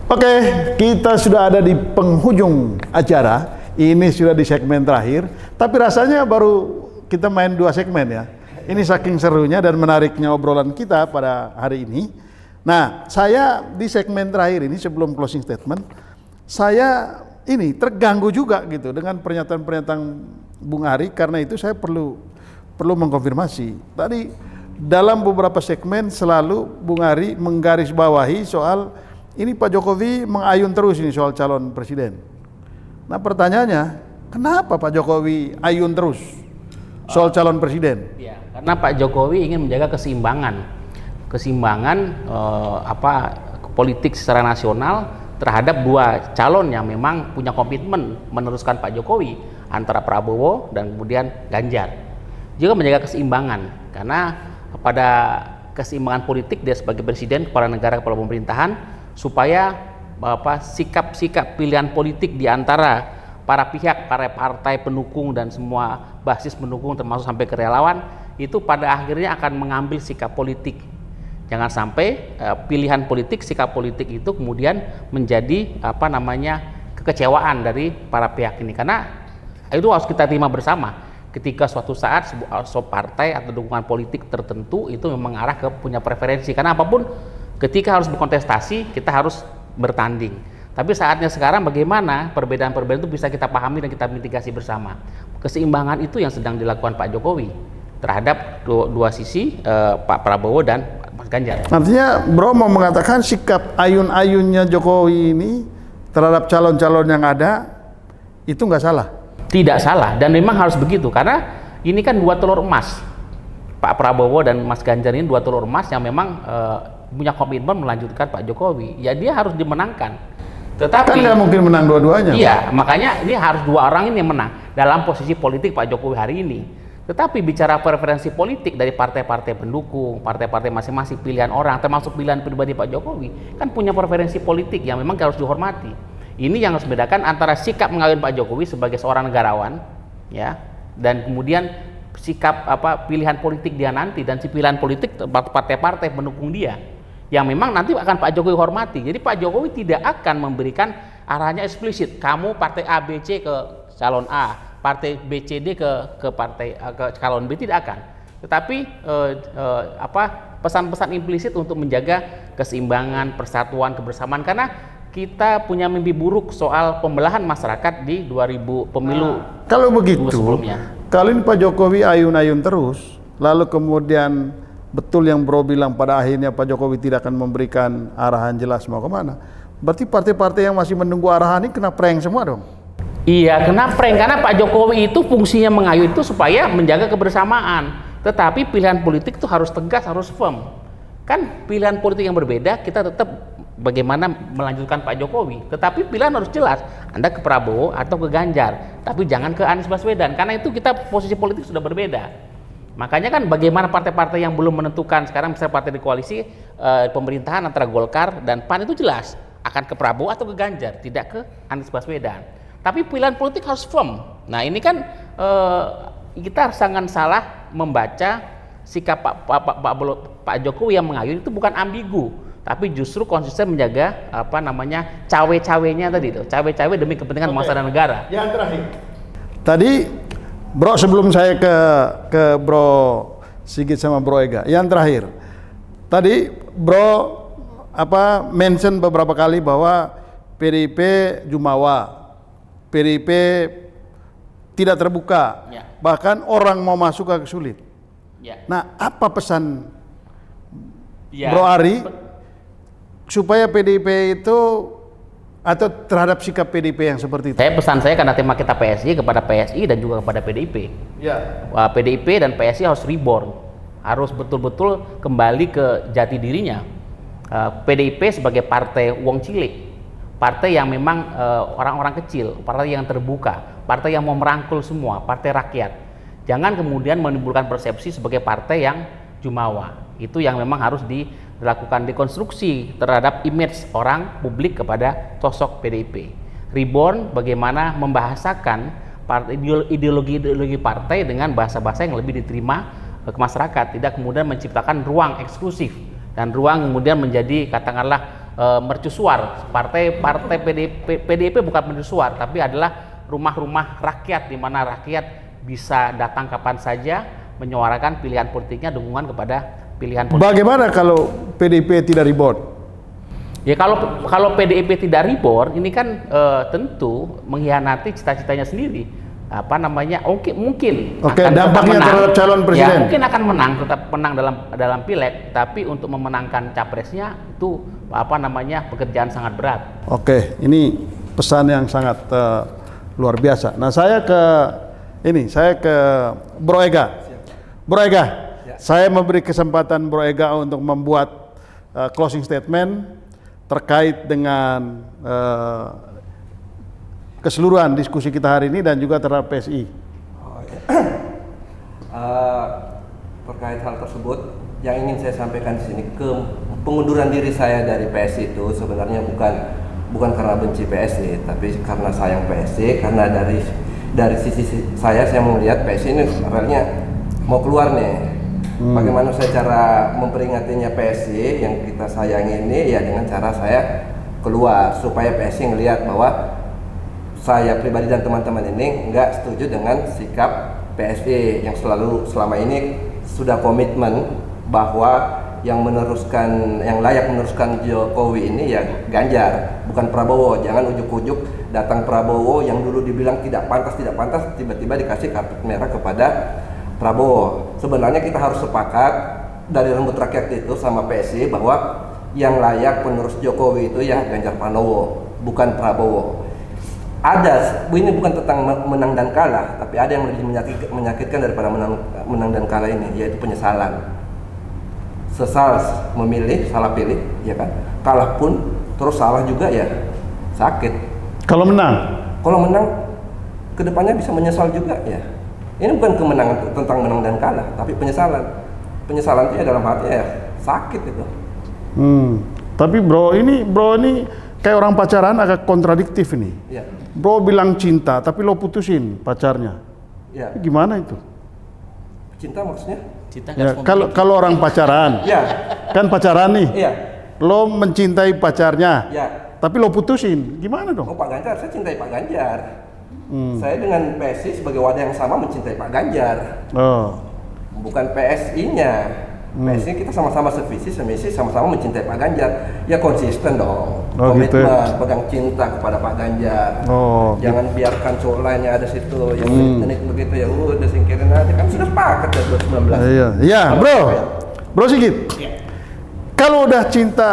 Oke, kita sudah ada di penghujung acara. Ini sudah di segmen terakhir. Tapi rasanya baru kita main 2 segmen ya. Ini saking serunya dan menariknya obrolan kita pada hari ini. Nah, saya di segmen terakhir ini sebelum closing statement, saya ini terganggu juga gitu dengan pernyataan-pernyataan Bung Ari. Karena itu saya perlu mengkonfirmasi. Tadi dalam beberapa segmen selalu Bung Ari menggarisbawahi soal ini Pak Jokowi mengayun terus ini soal calon presiden. Nah pertanyaannya, kenapa Pak Jokowi ayun terus soal calon presiden? Ya, karena Pak Jokowi ingin menjaga keseimbangan politik secara nasional terhadap 2 calon yang memang punya komitmen meneruskan Pak Jokowi, antara Prabowo dan kemudian Ganjar. Juga menjaga keseimbangan, karena pada keseimbangan politik dia sebagai presiden, kepala negara, kepala pemerintahan, supaya sikap-sikap pilihan politik di antara para pihak, para partai pendukung dan semua basis pendukung termasuk sampai ke relawan itu pada akhirnya akan mengambil sikap politik. Jangan sampai pilihan politik, sikap politik itu kemudian menjadi kekecewaan dari para pihak ini, karena itu harus kita terima bersama. Ketika suatu saat sebuah partai atau dukungan politik tertentu itu memang arah ke punya preferensi, karena apapun ketika harus berkontestasi kita harus bertanding. Tapi saatnya sekarang bagaimana perbedaan-perbedaan itu bisa kita pahami dan kita mitigasi bersama. Keseimbangan itu yang sedang dilakukan Pak Jokowi terhadap dua sisi, Pak Prabowo dan Mas Ganjar. Artinya Bro mau mengatakan sikap ayun-ayunnya Jokowi ini terhadap calon-calon yang ada itu nggak salah? Tidak salah, dan memang harus begitu, karena ini kan 2 telur emas. Pak Prabowo dan Mas Ganjar ini 2 telur emas yang memang punya komitmen melanjutkan Pak Jokowi. Ya dia harus dimenangkan. Tetapi kan nggak mungkin menang dua-duanya. Iya, makanya ini harus 2 orang ini yang menang dalam posisi politik Pak Jokowi hari ini. Tetapi bicara preferensi politik dari partai-partai pendukung, partai-partai masing-masing pilihan orang, termasuk pilihan pribadi Pak Jokowi, kan punya preferensi politik yang memang harus dihormati. Ini yang harus membedakan antara sikap mengawin Pak Jokowi sebagai seorang negarawan, ya, dan kemudian sikap pilihan politik dia nanti, dan si pilihan politik partai-partai pendukung dia yang memang nanti akan Pak Jokowi hormati. Jadi Pak Jokowi tidak akan memberikan arahannya eksplisit, kamu partai A, B, C ke calon A, partai B, C, D ke calon B, tidak akan. Tetapi pesan-pesan implisit untuk menjaga keseimbangan, persatuan, kebersamaan, karena kita punya mimpi buruk soal pembelahan masyarakat di 2000 pemilu. Kalau begitu, sebelumnya. Kalau ini Pak Jokowi ayun-ayun terus, lalu kemudian betul yang Bro bilang pada akhirnya Pak Jokowi tidak akan memberikan arahan jelas mau kemana, berarti partai-partai yang masih menunggu arahan ini kena prank semua dong? Iya, kena prank, karena Pak Jokowi itu fungsinya mengayun itu supaya menjaga kebersamaan, tetapi pilihan politik itu harus tegas, harus firm. Kan pilihan politik yang berbeda, kita tetap bagaimana melanjutkan Pak Jokowi, tetapi pilihan harus jelas, Anda ke Prabowo atau ke Ganjar, tapi jangan ke Anies Baswedan, karena itu kita posisi politik sudah berbeda. Makanya kan bagaimana partai-partai yang belum menentukan sekarang, misalnya partai di koalisi pemerintahan antara Golkar dan PAN itu jelas akan ke Prabowo atau ke Ganjar, tidak ke Anies Baswedan. Tapi pilihan politik harus firm. Nah ini kan kita sangat salah membaca sikap Pak Jokowi yang mengayun itu bukan ambigu, tapi justru konsisten menjaga cawe-cawenya tadi itu, cawe-cawe demi kepentingan bangsa dan negara. Yang terakhir, tadi Bro sebelum saya ke Bro Sigit sama Bro Ega, yang terakhir tadi Bro mention beberapa kali bahwa PDIP jumawa, PDIP tidak terbuka, ya. Bahkan orang mau masuk agak sulit. Ya. Nah, apa pesan Bro Ari supaya PDIP itu atau terhadap sikap PDIP yang seperti itu? Pesan saya karena tema kita PSI, kepada PSI dan juga kepada PDIP. Ya. PDIP dan PSI harus reborn, harus betul-betul kembali ke jati dirinya. PDIP sebagai partai wong cilik, partai yang memang orang-orang kecil, partai yang terbuka, partai yang mau merangkul semua, partai rakyat. Jangan kemudian menimbulkan persepsi sebagai partai yang jumawa. Itu yang memang harus dilakukan dekonstruksi terhadap image orang publik kepada sosok PDIP. Reborn bagaimana membahasakan ideologi partai dengan bahasa-bahasa yang lebih diterima ke masyarakat, tidak kemudian menciptakan ruang eksklusif dan ruang kemudian menjadi katakanlah mercusuar. Partai PDIP bukan mercusuar, tapi adalah rumah-rumah rakyat, di mana rakyat bisa datang kapan saja menyuarakan pilihan politiknya, dukungan kepada pilihan politik. Bagaimana kalau PDIP tidak rebound? Ya kalau PDIP tidak rebound, ini kan tentu mengkhianati cita-citanya sendiri. Mungkin Oke, akan dampaknya tetap menang. terhadap calon presiden. Ya, mungkin akan menang, tetap menang dalam pileg, tapi untuk memenangkan capresnya itu pekerjaan sangat berat. Oke, ini pesan yang sangat luar biasa. Nah, saya ke Bro Ega. Bro Ega, saya memberi kesempatan Bro Ega untuk membuat closing statement terkait dengan keseluruhan diskusi kita hari ini dan juga terhadap PSI. Terkait hal tersebut, yang ingin saya sampaikan di sini, pengunduran diri saya dari PSI itu sebenarnya bukan karena benci PSI, tapi karena sayang PSI. Karena dari sisi saya melihat PSI ini realnya mau keluar nih. Bagaimana saya cara memperingatinya PSI yang kita sayangi ini, ya dengan cara saya keluar, supaya PSI ngelihat bahwa saya pribadi dan teman-teman ini nggak setuju dengan sikap PSI yang selama ini sudah komitmen bahwa yang layak meneruskan Jokowi ini ya Ganjar, bukan Prabowo. Jangan ujuk-ujuk datang Prabowo yang dulu dibilang tidak pantas, tiba-tiba dikasih kartu merah kepada Prabowo. Sebenarnya kita harus sepakat dari rembut rakyat itu sama PSI bahwa yang layak penerus Jokowi itu ya Ganjar Pranowo, bukan Prabowo. Ini bukan tentang menang dan kalah, tapi ada yang lebih menyakitkan daripada menang dan kalah ini, yaitu penyesalan. Sesal memilih, salah pilih, ya kan? Kalah pun terus salah juga ya sakit. Kalau menang kedepannya bisa menyesal juga ya. Ini bukan kemenangan tentang menang dan kalah, tapi penyesalan. Penyesalan itu ya dalam hati ya sakit itu. Tapi bro ini kayak orang pacaran agak kontradiktif ini. Ya. Bro bilang cinta, tapi lo putusin pacarnya. Ya. Gimana itu? Cinta maksudnya? Cinta Ya, kalau orang pacaran, ya. Kan pacaran nih. Iya. Lo mencintai pacarnya, Ya. tapi lo putusin, gimana dong? Oh, Pak Ganjar, saya cintai Pak Ganjar. Saya dengan PSI sebagai wadah yang sama mencintai Pak Ganjar. Oh. Bukan PSI-nya. PSI kita sama-sama sevisi, semisi, sama-sama mencintai Pak Ganjar. Ya konsisten dong. Oh, Komitmen, gitu ya. pegang cinta kepada Pak Ganjar. Oh, Jangan biarkan cowok lainnya ada situ yang genit begitu ya udah singkirin aja. Kan sudah sepakat ya 2019. Iya, bro Sigit. Kalau udah cinta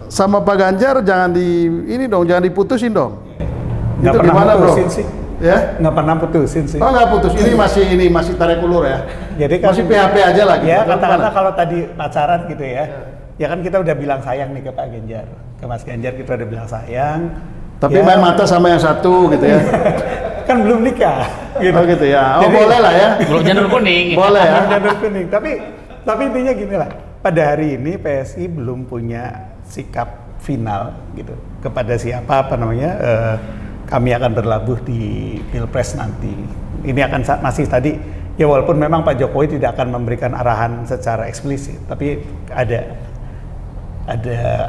sama Pak Ganjar jangan jangan diputusin dong. Nggak Itu pernah gimana bro? putusin sih. Ya? Nggak pernah putusin sih. Oh nggak putus, ini masih tarik ulur ya? Jadi kan, masih PHP aja lagi. Ya kata-kata kalau tadi pacaran gitu ya, ya kan kita udah bilang sayang nih ke Pak Ganjar, ke Mas Ganjar kita udah bilang sayang. Tapi ya, main mata sama yang satu gitu ya? kan belum nikah. Gitu. Oh gitu ya? Oh Jadi, boleh lah ya? Belum janur kuning. Boleh ya? belum janur kuning. Tapi intinya gini lah, pada hari ini PSI belum punya sikap final gitu kepada siapa kami akan berlabuh di Pilpres nanti. Ini akan masih tadi, ya walaupun memang Pak Jokowi tidak akan memberikan arahan secara eksplisit, tapi ada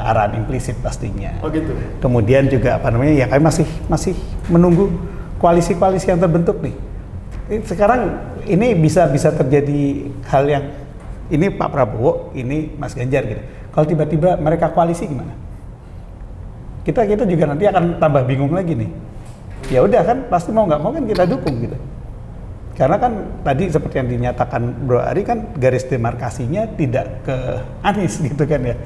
arahan implisit pastinya. Oh gitu. Kemudian juga ya kami masih menunggu koalisi-koalisi yang terbentuk nih. Sekarang ini bisa terjadi hal yang ini Pak Prabowo, ini Mas Ganjar gitu. Kalau tiba-tiba mereka koalisi gimana? Kita juga nanti akan tambah bingung lagi nih. Ya udah kan pasti mau nggak mau kan kita dukung gitu. Karena kan tadi seperti yang dinyatakan Bro Ari kan garis demarkasinya tidak ke Anies gitu kan ya.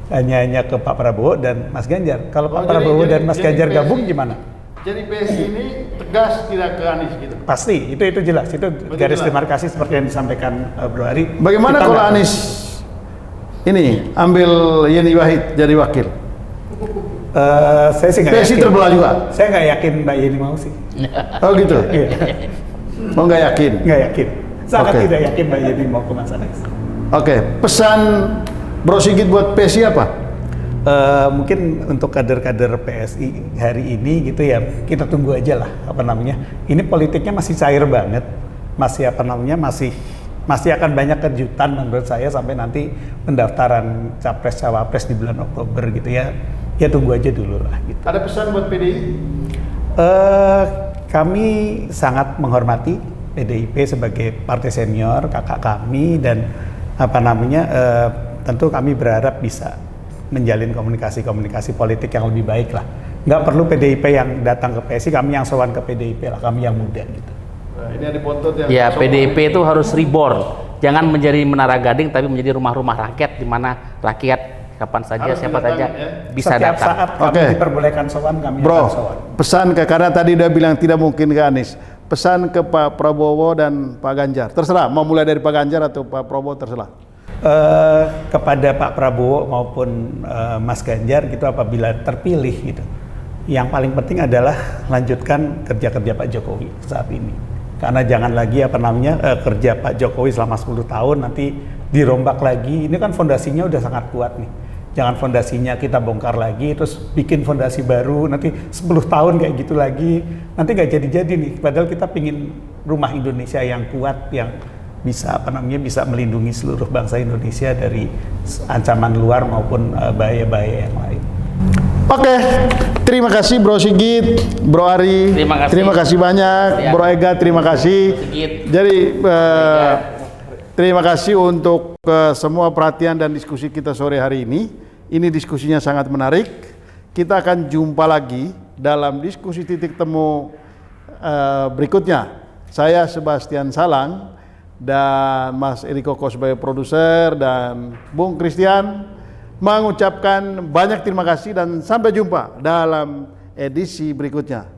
Hanya ke Pak Prabowo dan Mas Ganjar. Kalau Pak Prabowo dan Mas Ganjar gabung gimana? Jadi PSI ini tegas tidak ke Anies gitu? Pasti, itu jelas. Itu garis demarkasi seperti yang disampaikan Bro Ari. Bagaimana kalau Anies ini ambil Yeni Wahid jadi wakil? Saya sih nggak yakin. terbelah juga? Saya nggak yakin Mbak Yeni mau sih. Oh gitu? Iya. Oh nggak yakin? Nggak yakin. Sangat Oke. tidak yakin Mbak Yeni mau ke Mas Anies. Oke, pesan Bro Sigit buat PSI apa? Mungkin untuk kader-kader PSI hari ini gitu ya, kita tunggu aja lah Ini politiknya masih cair banget, masih masih akan banyak kejutan menurut saya sampai nanti pendaftaran capres cawapres di bulan Oktober gitu ya. Ya tunggu aja dulu lah gitu. Ada pesan buat PDI? Kami sangat menghormati PDIP sebagai partai senior, kakak kami, dan tentu kami berharap bisa menjalin komunikasi politik yang lebih baik lah. Nggak perlu PDIP yang datang ke PSI, kami yang sowan ke PDIP lah, kami yang muda gitu. Nah, ini ada bontot yang Ya, PDIP itu harus reborn. Jangan menjadi menara gading, tapi menjadi rumah-rumah rakyat di mana rakyat kapan saja, Harus siapa datang, saja ya. bisa Setiap datang. saat kami Oke. diperbolehkan sowan, kami Bro, akan sowan. pesan karena tadi udah bilang tidak mungkin ke Anies. Pesan ke Pak Prabowo dan Pak Ganjar. Terserah, mau mulai dari Pak Ganjar atau Pak Prabowo, terserah. Kepada Pak Prabowo maupun Mas Ganjar gitu, apabila terpilih gitu, yang paling penting adalah lanjutkan kerja-kerja Pak Jokowi saat ini. Karena jangan lagi kerja Pak Jokowi selama 10 tahun nanti dirombak lagi. Ini kan fondasinya udah sangat kuat nih. Jangan fondasinya kita bongkar lagi terus bikin fondasi baru, nanti 10 tahun kayak gitu lagi, nanti nggak jadi-jadi nih. Padahal kita pingin rumah Indonesia yang kuat, yang bisa bisa melindungi seluruh bangsa Indonesia dari ancaman luar maupun bahaya-bahaya yang lain. Oke, terima kasih Bro Sigit, Bro Ari, Terima kasih. banyak, Ya. Bro Ega, terima kasih. Sigit. Jadi terima kasih untuk semua perhatian dan diskusi kita sore hari ini. Ini diskusinya sangat menarik. Kita akan jumpa lagi dalam diskusi titik temu berikutnya. Saya Sebastian Salang dan Mas Eriko Kos sebagai produser dan Bung Christian mengucapkan banyak terima kasih dan sampai jumpa dalam edisi berikutnya.